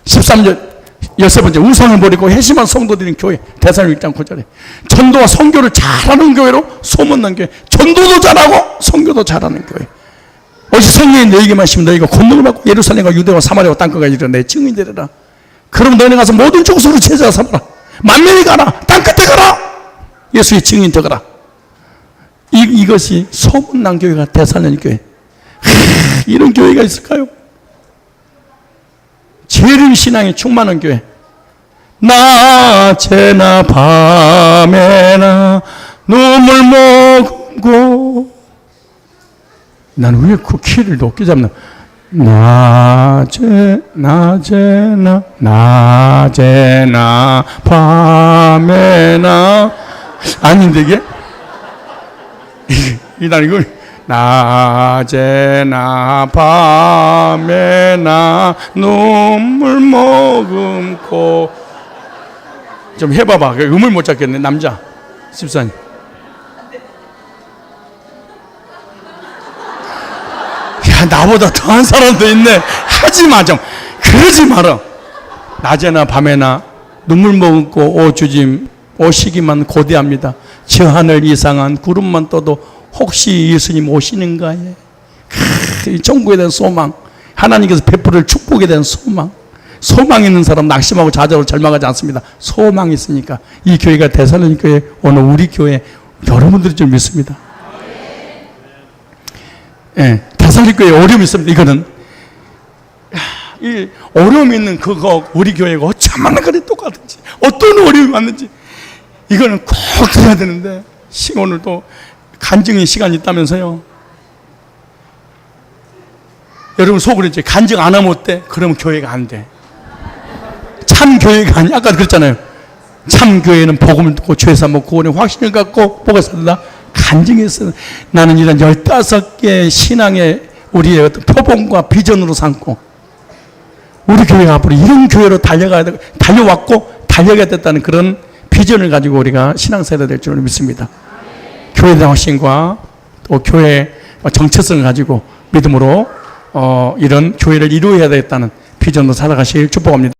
13절 6번째 우상을 버리고 회심한 성도들인 교회. 대사님 1장 9절에 전도와 선교를 잘하는 교회로 소문난 교회. 전도도 잘하고 선교도 잘하는 교회. 어제 성령이 너에게 말씀이 너희가 권능을 받고 예루살렘과 유대와 사마리아와 땅끝까지 이르러 내 증인이 되리라. 그럼 너희는 가서 모든 족속으로 제자가 삼아라. 만민이 가라. 땅끝에 가라. 예수의 증인 되거라. 이것이 소문난 교회가 대살로니가 교회. 이런 교회가 있을까요? 재림 신앙에 충만한 교회. 낮에나 밤에나 눈물 머금고. 나는 왜 그 키를 높게 잡나? 낮에나 밤에나. 아닌데 이게? 난 이걸 낮에나 밤에나 눈물 머금고. 좀 해봐봐. 음을 못 잡겠네. 남자 집사님. 야, 나보다 더한 사람도 있네. 하지마. 좀 그러지 마라. 낮에나 밤에나 눈물 머금고 오 주님 오시기만 고대합니다. 저 하늘 이상한 구름만 떠도 혹시 예수님 오시는가에. 천국에 대한 소망, 하나님께서 베풀을 축복에 대한 소망. 소망 있는 사람 낙심하고 좌절하고 절망하지 않습니다. 소망이 있으니까. 이 교회가 데살로니가 교회, 오늘 우리 교회 여러분들이 좀 믿습니다. 예, 데살로니가 교회에 어려움이 있습니다. 이거는 이 어려움이 있는 그거 우리 교회가 어쩌면 그래 똑같은지, 어떤 어려움이 왔는지 이거는 꼭 들어야 되는데 오늘도 간증의 시간이 있다면서요. 여러분 속으로 이제 간증 안 하면 어때? 그러면 교회가 안 돼. 참 교회가 아니야. 아까 그랬잖아요. 참 교회는 복음을 듣고 죄사 먹고 구원의 확신을 갖고 뭐가 살다 간증했어요. 나는 이런 15개 신앙의 우리의 어떤 표본과 비전으로 삼고 우리 교회가 앞으로 이런 교회로 달려왔고 달려가야 됐다는 그런 비전을 가지고 우리가 신앙생활을 될 줄을 믿습니다. 교회에 대한 확신과 또 교회의 정체성을 가지고 믿음으로 이런 교회를 이루어야 되겠다는 비전으로 살아가실 축복합니다.